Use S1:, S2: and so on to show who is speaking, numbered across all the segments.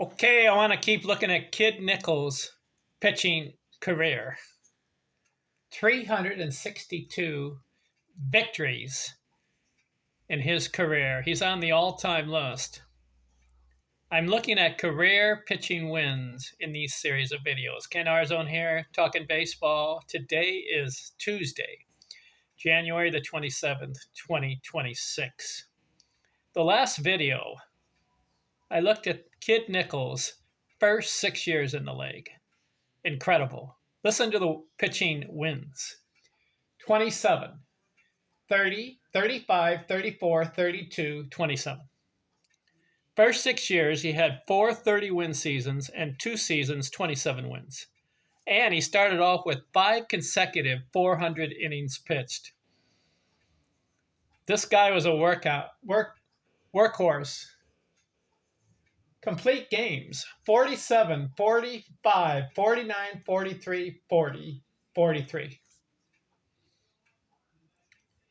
S1: Okay, I want to keep looking at Kid Nichols' pitching career. 362 victories in his career. He's on the all-time list. I'm looking at career pitching wins in these series of videos. Ken Arzone here, talking baseball. Today is Tuesday, January the 27th, 2026. The last video, I looked at Kid Nichols' first 6 years in the league. Incredible. Listen to the pitching wins: 27, 30, 35, 34, 32, 27. First 6 years, he had 4 30-win seasons and 2 seasons, 27 wins. And he started off with 5 consecutive 400 innings pitched. This guy was a workhorse. Complete games: 47, 45, 49, 43, 40, 43.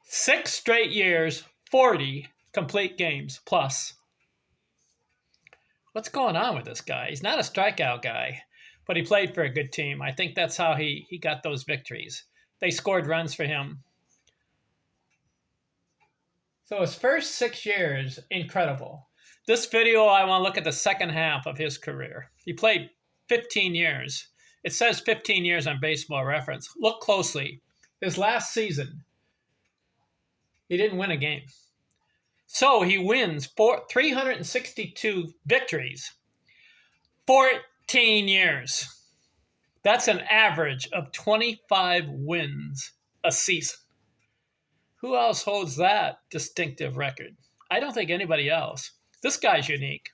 S1: 6 straight years, 40 complete games plus. What's going on with this guy? He's not a strikeout guy, but he played for a good team. I think that's how he got those victories. They scored runs for him. So his first 6 years, incredible. This video, I want to look at the second half of his career. He played 15 years. It says 15 years on Baseball Reference. Look closely. His last season, he didn't win a game. So he wins 362 victories, 14 years. That's an average of 25 wins a season. Who else holds that distinctive record? I don't think anybody else. This guy's unique.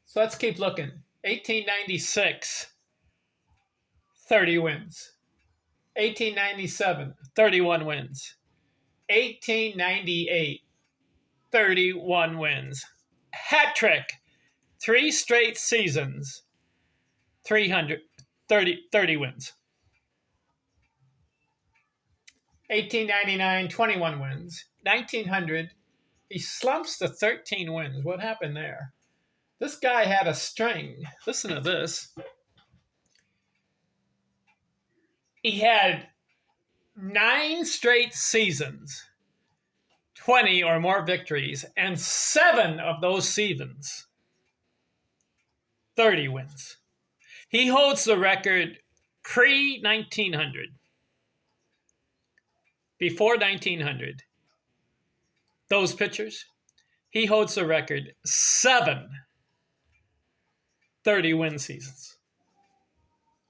S1: So let's keep looking. 1896, 30 wins. 1897, 31 wins. 1898, 31 wins. Hat trick. 3 straight seasons, 30 wins. 1899, 21 wins. 1900, he slumps to 13 wins. What happened there? This guy had a string. Listen to this. He had 9 straight seasons, 20 or more victories, and 7 of those seasons, 30 wins. He holds the record pre-1900. Before 1900, those pitchers, he holds the record 7 30-win seasons.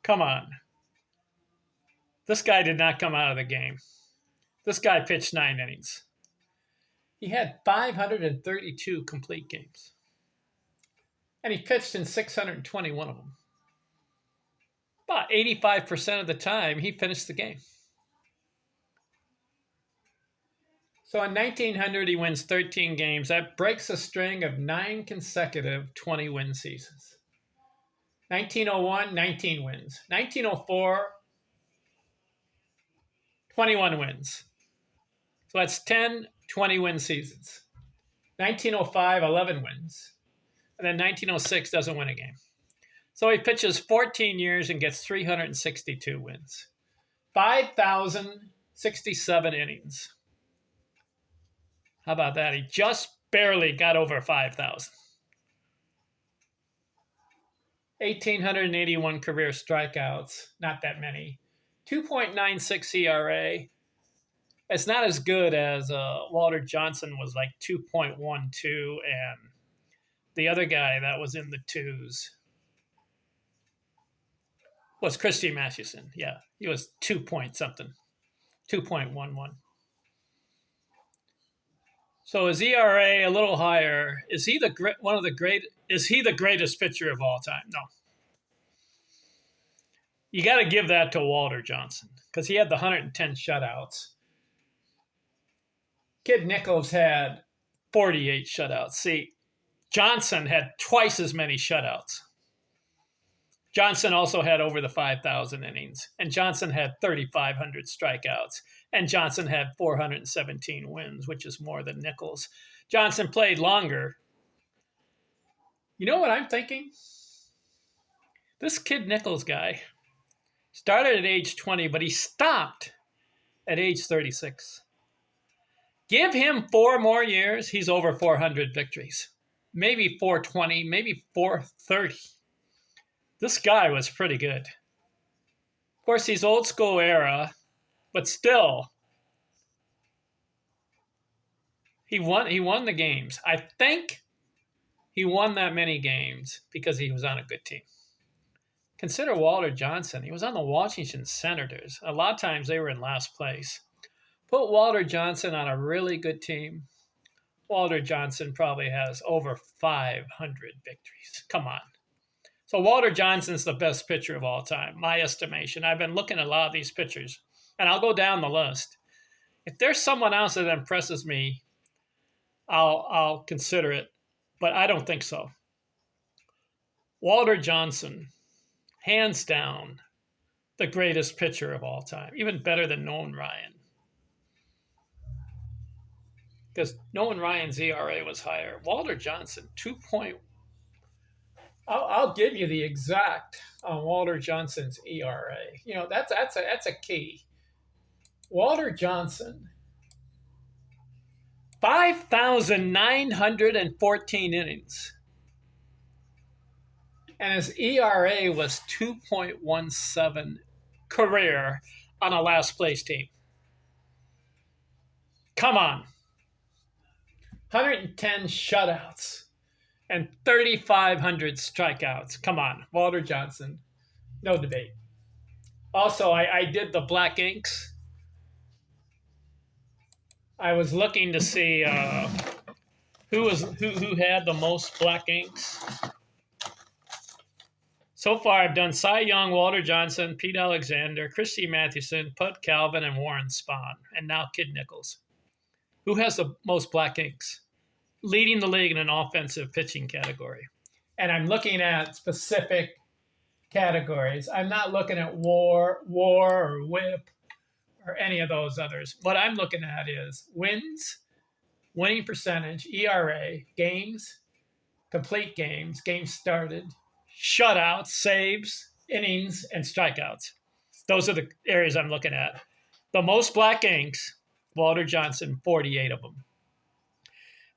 S1: Come on. This guy did not come out of the game. This guy pitched 9 innings. He had 532 complete games. And he pitched in 621 of them. About 85% of the time, he finished the game. So in 1900, he wins 13 games. That breaks a string of 9 consecutive 20-win seasons. 1901, 19 wins. 1904, 21 wins. So that's 10 20-win seasons. 1905, 11 wins. And then 1906 doesn't win a game. So he pitches 14 years and gets 362 wins. 5,067 innings. How about that? He just barely got over 5,000. 1,881 career strikeouts. Not that many. 2.96 ERA. It's not as good as Walter Johnson was, like 2.12, and the other guy that was in the 2s was Christy Mathewson. Yeah, he was 2 point something, 2.11. So his ERA a little higher. Is he the greatest pitcher of all time? No. You got to give that to Walter Johnson because he had the 110 shutouts. Kid Nichols had 48 shutouts. See, Johnson had twice as many shutouts. Johnson also had over the 5,000 innings, and Johnson had 3,500 strikeouts, and Johnson had 417 wins, which is more than Nichols. Johnson played longer, You know what I'm thinking? This Kid Nichols guy started at age 20, but he stopped at age 36. Give him 4 more years, he's over 400 victories. Maybe 420, maybe 430. This guy was pretty good. Of course, he's old school era, but still, he won the games. I think he won that many games because he was on a good team. Consider Walter Johnson. He was on the Washington Senators. A lot of times they were in last place. Put Walter Johnson on a really good team. Walter Johnson probably has over 500 victories. Come on. So Walter Johnson's the best pitcher of all time, my estimation. I've been looking at a lot of these pitchers, and I'll go down the list. If there's someone else that impresses me, I'll consider it, but I don't think so. Walter Johnson, hands down, the greatest pitcher of all time, even better than Nolan Ryan. Because Nolan Ryan's ERA was higher. Walter Johnson, 2 point. I'll give you the exact on Walter Johnson's ERA. You know, that's a key. Walter Johnson, 5,914 innings. And his ERA was 2.17 career on a last place team. Come on. 110 shutouts and 3,500 strikeouts. Come on, Walter Johnson. No debate. Also, I did the black inks. I was looking to see who had the most black inks. So far, I've done Cy Young, Walter Johnson, Pete Alexander, Christy Mathewson, Bud Calvin, and Warren Spahn, and now Kid Nichols. Who has the most black inks? Leading the league in an offensive pitching category. And I'm looking at specific categories. I'm not looking at WAR or WHIP or any of those others. What I'm looking at is wins, winning percentage, ERA, games, complete games, games started, shutouts, saves, innings, and strikeouts. Those are the areas I'm looking at. The most black inks, Walter Johnson, 48 of them.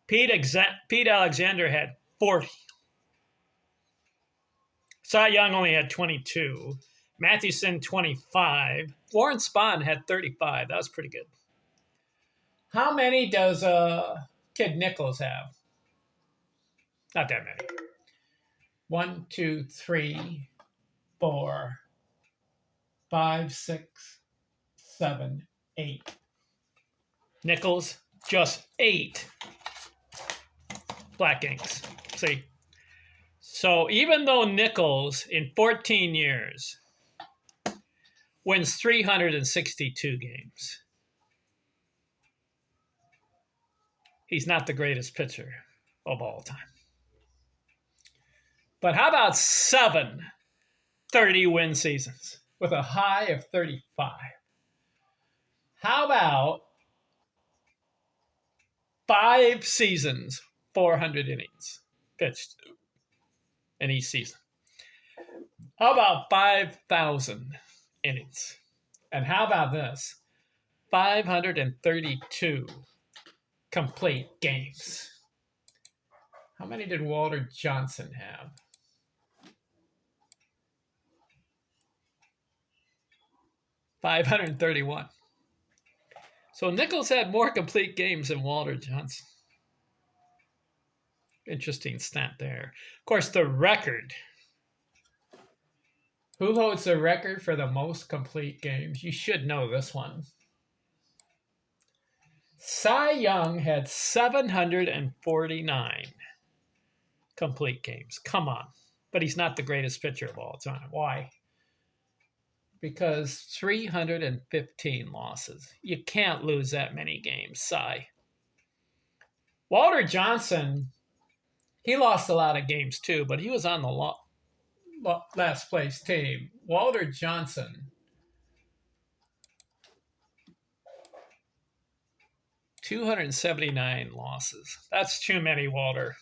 S1: Pete Alexander had 40. Cy Young only had 22. Mathewson, 25. Warren Spahn had 35. That was pretty good. How many does Kid Nichols have? Not that many. 1, 2, 3, 4, 5, 6, 7, 8. Nichols, just 8 black inks. See? So even though Nichols, in 14 years, wins 362 games, he's not the greatest pitcher of all time. But how about 7 30-win seasons with a high of 35? How about 5 seasons, 400 innings pitched in each season? How about 5,000 innings? And how about this? 532 complete games. How many did Walter Johnson have? 531. So Nichols had more complete games than Walter Johnson. Interesting stat there. Of course, the record. Who holds the record for the most complete games? You should know this one. Cy Young had 749 complete games. Come on. But he's not the greatest pitcher of all time. Why? Because 315 losses. You can't lose that many games, Cy. Walter Johnson, he lost a lot of games too, but he was on the last place team. Walter Johnson, 279 losses. That's too many, Walter.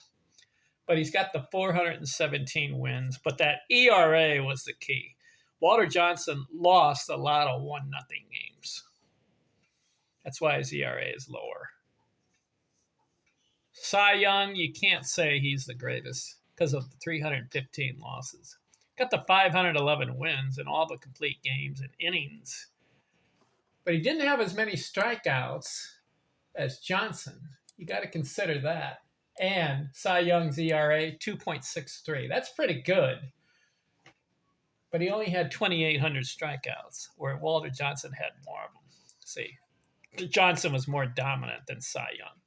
S1: but he's got the 417 wins. But that ERA was the key. Walter Johnson lost a lot of 1-0 games. That's why his ERA is lower. Cy Young, you can't say he's the greatest because of the 315 losses. Got the 511 wins in all the complete games and innings. But he didn't have as many strikeouts as Johnson. You got to consider that. And Cy Young's ERA, 2.63. That's pretty good. But he only had 2,800 strikeouts, where Walter Johnson had more of them. See, Johnson was more dominant than Cy Young.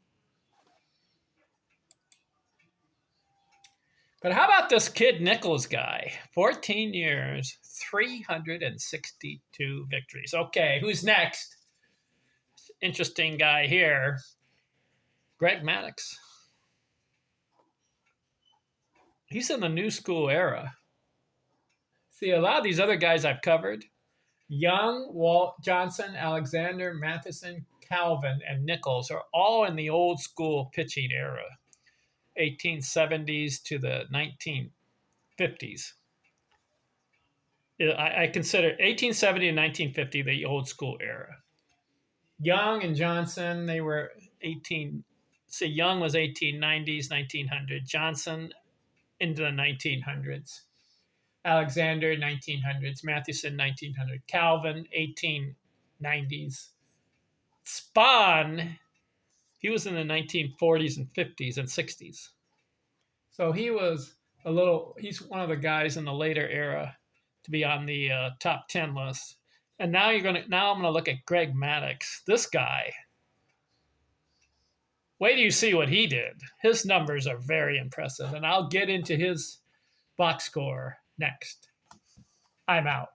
S1: But how about this Kid Nichols guy? 14 years, 362 victories. Okay, who's next? Interesting guy here. Greg Maddux. He's in the new school era. See, a lot of these other guys I've covered, Young, Walt, Johnson, Alexander, Matheson, Calvin, and Nichols are all in the old school pitching era. 1870s to the 1950s. I consider 1870 and 1950 the old school era. Young and Johnson, they were Young was 1890s, 1900. Johnson into the 1900s. Alexander, 1900s. Matheson, 1900. Calvin, 1890s. Spahn, he was in the 1940s and 50s and 60s. So he's one of the guys in the later era to be on the top 10 list. And now I'm going to look at Greg Maddux. This guy, wait till you see what he did. His numbers are very impressive, and I'll get into his box score next. I'm out.